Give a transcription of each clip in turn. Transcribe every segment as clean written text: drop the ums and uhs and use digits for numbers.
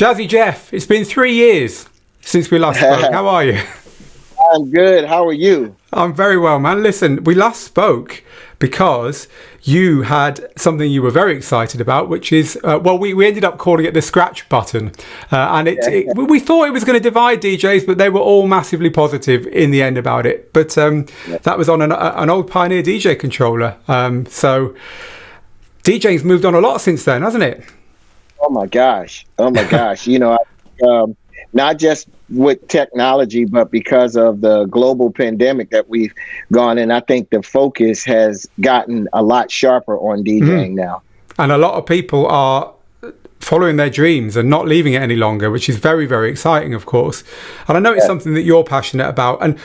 Jazzy Jeff, it's been 3 years since we last spoke. How are you? I'm good. How are you? I'm very well, man. Listen, we last spoke because you had something you were very excited about, which is, we ended up calling it the scratch button. We thought it was going to divide DJs, but they were all massively positive in the end about it. But that was on an old Pioneer DJ controller. So DJing's moved on a lot since then, hasn't it? Oh my gosh. Not just with technology, but because of the global pandemic that we've gone in, I think the focus has gotten a lot sharper on DJing now. And a lot of people are following their dreams and not leaving it any longer, which is very, very exciting, of course. And I know it's something that you're passionate about. And,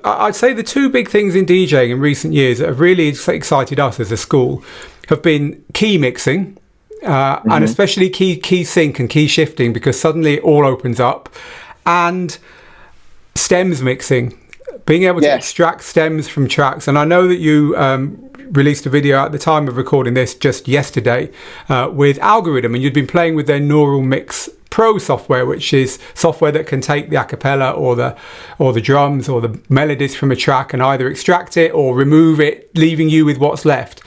I'd say the two big things in DJing in recent years that have really excited us as a school have been key mixing. And especially key sync and key shifting, because suddenly it all opens up, and stems mixing, being able to extract stems from tracks. And I know that you released a video at the time of recording this just yesterday with Algoriddim, and you'd been playing with their Neural Mix Pro software, which is software that can take the a cappella or the drums or the melodies from a track and either extract it or remove it, leaving you with what's left.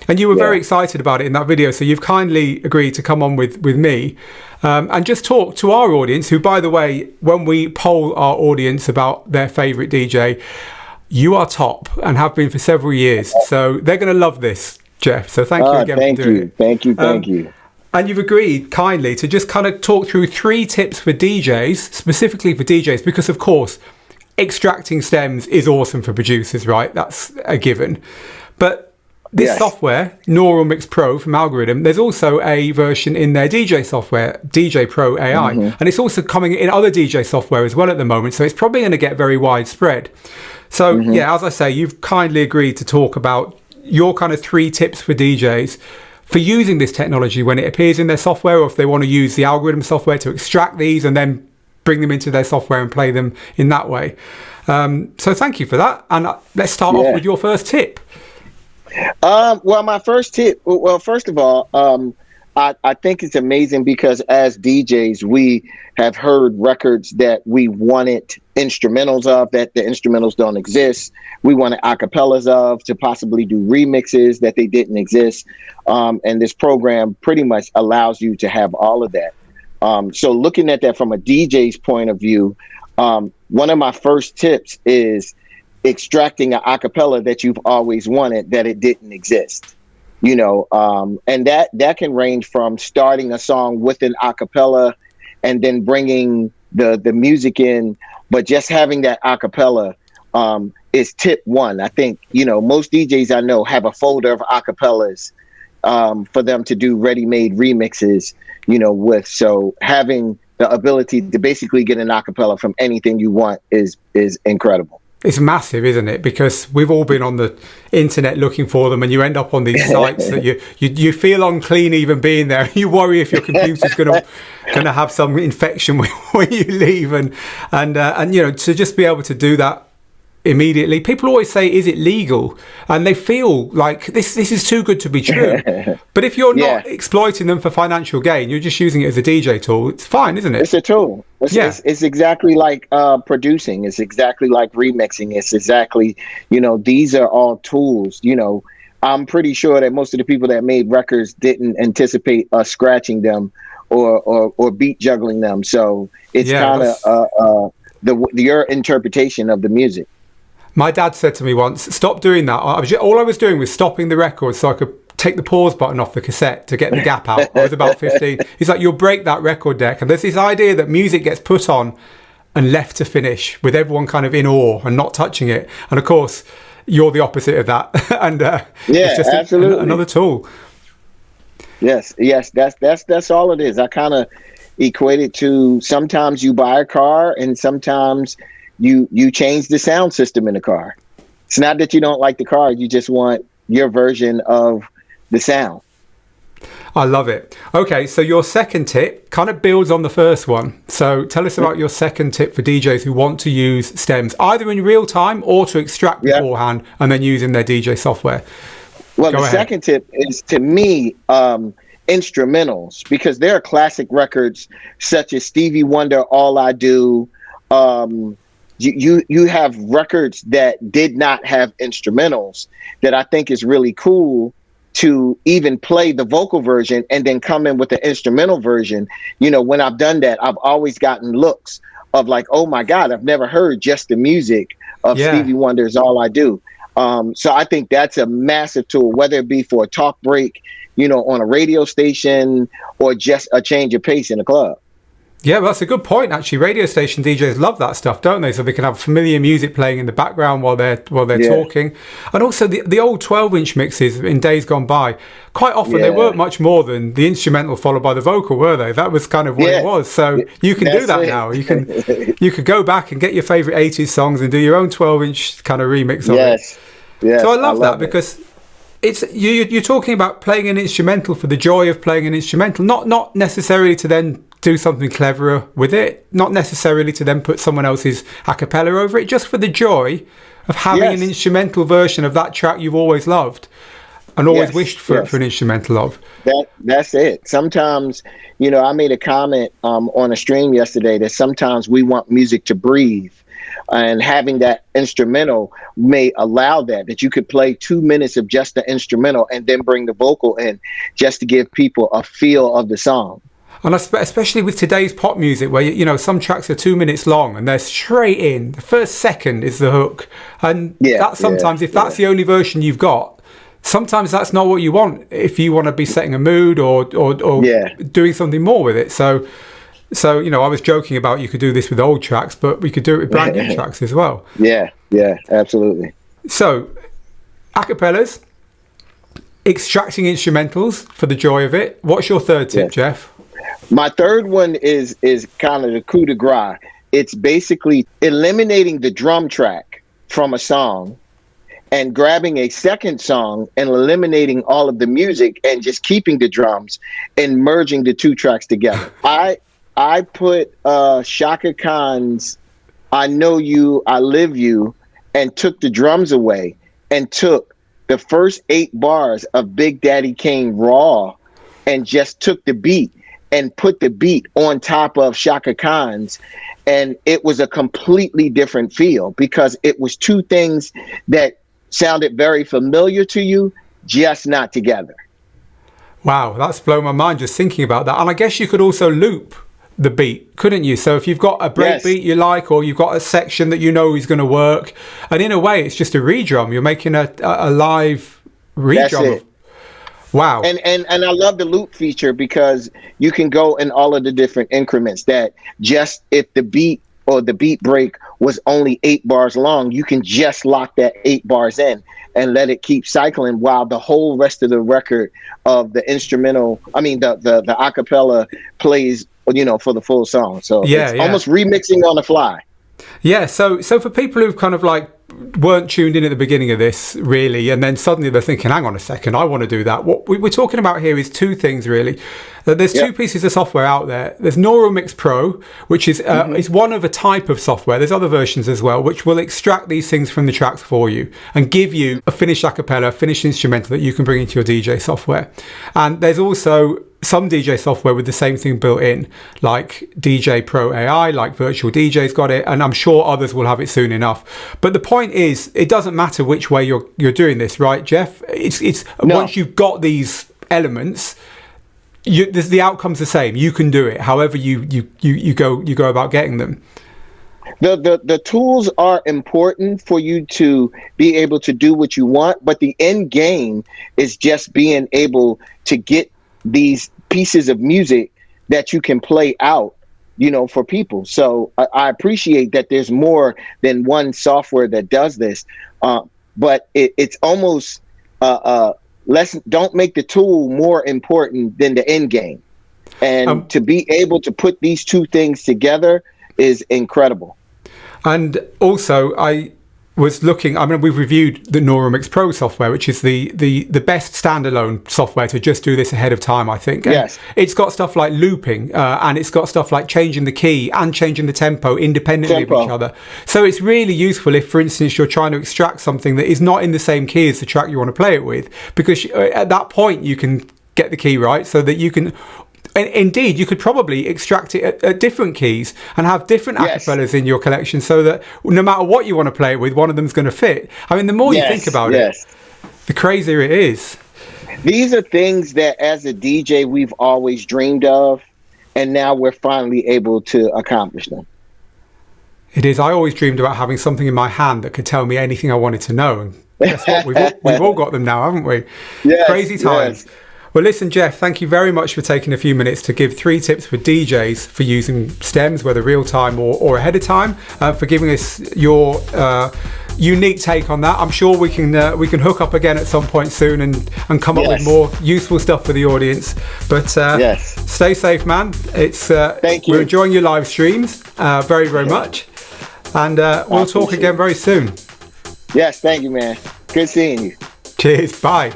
And you were very excited about it in that video, so you've kindly agreed to come on with me and just talk to our audience, who, by the way, when we poll our audience about their favourite DJ, you are top and have been for several years. So they're going to love this, Jeff. So thank you again for doing it. Thank you. And you've agreed kindly to just kind of talk through 3 tips for DJs, specifically for DJs, because, of course, extracting stems is awesome for producers, right? That's a given. But this software, Neural Mix Pro from Algoriddim, there's also a version in their DJ software, DJ Pro AI. And it's also coming in other DJ software as well at the moment. So it's probably going to get very widespread. So, as I say, you've kindly agreed to talk about your kind of 3 tips for DJs for using this technology when it appears in their software, or if they want to use the Algoriddim software to extract these and then bring them into their software and play them in that way. So thank you for that. And let's start off with your first tip. My first tip, first of all, I think it's amazing because as DJs, we have heard records that we wanted instrumentals of, that the instrumentals don't exist. We wanted acapellas of, to possibly do remixes that they didn't exist. And this program pretty much allows you to have all of that. So looking at that from a DJ's point of view, one of my first tips is extracting an acapella that you've always wanted, that it didn't exist. And that can range from starting a song with an acapella and then bringing the music in, but just having that acapella is tip 1. I think, most DJs I know have a folder of acapellas for them to do ready-made remixes, with. So having the ability to basically get an acapella from anything you want is incredible. It's massive, isn't it? Because we've all been on the internet looking for them, and you end up on these sites that you feel unclean even being there. You worry if your computer's going to have some infection when you leave, and to just be able to do that immediately. People always say, "Is it legal?" And they feel like this is too good to be true. But if you're not exploiting them for financial gain, you're just using it as a DJ tool. It's fine, isn't it? It's a tool. It's exactly like producing. It's exactly like remixing. It's exactly, these are all tools. I'm pretty sure that most of the people that made records didn't anticipate us scratching them or beat juggling them. So it's kind of your interpretation of the music. My dad said to me once, "Stop doing that." All I was doing was stopping the record so I could take the pause button off the cassette to get the gap out. I was about 15. He's like, "You'll break that record deck." And there's this idea that music gets put on and left to finish with everyone kind of in awe and not touching it. And of course, you're the opposite of that. And it's just absolutely another tool. Yes, that's all it is. I kind of equate it to, sometimes you buy a car and sometimes you change the sound system in the car. It's not that you don't like the car, you just want your version of the sound. I love it. Okay, so your second tip kind of builds on the first one. So tell us about your second tip for DJs who want to use stems, either in real time or to extract beforehand and then use in their DJ software. Well, the second tip is, to me, instrumentals, because there are classic records such as Stevie Wonder, All I Do. You have records that did not have instrumentals that I think is really cool to even play the vocal version and then come in with the instrumental version. You know, when I've done that, I've always gotten looks of like, oh my God, I've never heard just the music of Stevie Wonder's All I Do. So I think that's a massive tool, whether it be for a talk break, you know, on a radio station, or just a change of pace in a club. Yeah, well, that's a good point, actually. Radio station DJs love that stuff, don't they? So they can have familiar music playing in the background while they're talking. And also the old 12-inch mixes in days gone by, quite often they weren't much more than the instrumental followed by the vocal, were they? That was kind of what it was. So you can do that now. You could go back and get your favourite 80s songs and do your own 12-inch kind of remix of it. Yes, so I love that because it's you're talking about playing an instrumental for the joy of playing an instrumental, not necessarily to then do something cleverer with it, not necessarily to then put someone else's a cappella over it, just for the joy of having an instrumental version of that track you've always loved and always wished for an instrumental of. That's it. Sometimes, you know, I made a comment on a stream yesterday that sometimes we want music to breathe, and having that instrumental may allow that you could play 2 minutes of just the instrumental and then bring the vocal in just to give people a feel of the song. And especially with today's pop music, where, you know, some tracks are 2 minutes long and they're straight in. The first second is the hook. And that sometimes, if that's the only version you've got, sometimes that's not what you want if you want to be setting a mood or doing something more with it. So, you know, I was joking about you could do this with old tracks, but we could do it with brand new tracks as well. Yeah, absolutely. So, acapellas, extracting instrumentals for the joy of it. What's your third tip, Jeff? My third one is kind of the coup de grace. It's basically eliminating the drum track from a song and grabbing a second song and eliminating all of the music and just keeping the drums and merging the two tracks together. I put Shaka Khan's I Know You, I Live You, and took the drums away and took the first 8 bars of Big Daddy Kane Raw and just took the beat and put the beat on top of Shaka Khan's, and it was a completely different feel because it was two things that sounded very familiar to you, just not together. Wow, that's blown my mind just thinking about that. And I guess you could also loop the beat, couldn't you? So if you've got a break beat you like, or you've got a section that you know is going to work, and in a way it's just a redrum. You're making a live redrum. Wow. And I love the loop feature because you can go in all of the different increments that just if the beat or the beat break was only 8 bars long, you can just lock that 8 bars in and let it keep cycling while the whole rest of the record of the instrumental, the acapella plays, you know, for the full song. So it's almost remixing on the fly. Yeah, so for people who've kind of like weren't tuned in at the beginning of this really, and then suddenly they're thinking, hang on a second, I want to do that. What we're talking about here is two things really. There's two pieces of software out there. There's Neural Mix Pro, which is is one of a type of software. There's other versions as well, which will extract these things from the tracks for you and give you a finished acapella, finished instrumental that you can bring into your DJ software. And there's also some DJ software with the same thing built in, like DJ Pro AI, like Virtual DJ's got it, and I'm sure others will have it soon enough. But the point is, it doesn't matter which way you're doing this, right, Jeff? It's once you've got these elements, the outcome's the same. You can do it however you go about getting them. The tools are important for you to be able to do what you want, but the end game is just being able to get these pieces of music that you can play out, you know, for people. So I appreciate that there's more than one software that does this, but it's almost don't make the tool more important than the end game. And to be able to put these two things together is incredible. And also, I was looking, we've reviewed the Neural Mix Pro software, which is the best standalone software to just do this ahead of time, I think. And it's got stuff like looping, and it's got stuff like changing the key and changing the tempo independently of each other. So it's really useful if, for instance, you're trying to extract something that is not in the same key as the track you want to play it with, because at that point you can get the key right so that you can. And indeed, you could probably extract it at different keys and have different acapellas in your collection so that no matter what you want to play it with, one of them's going to fit. I mean, the more you think about it, the crazier it is. These are things that as a DJ, we've always dreamed of, and now we're finally able to accomplish them. It is. I always dreamed about having something in my hand that could tell me anything I wanted to know. And guess what? We've all got them now, haven't we? Yes, crazy times. Yes. Well, listen, Jeff, thank you very much for taking a few minutes to give 3 tips for DJs for using stems, whether real time or ahead of time, for giving us your unique take on that. I'm sure we can hook up again at some point soon and come up with more useful stuff for the audience. But stay safe, man. Thank you. We're enjoying your live streams very, very much. And we'll talk again very soon. Yes, thank you, man. Good seeing you. Cheers. Bye.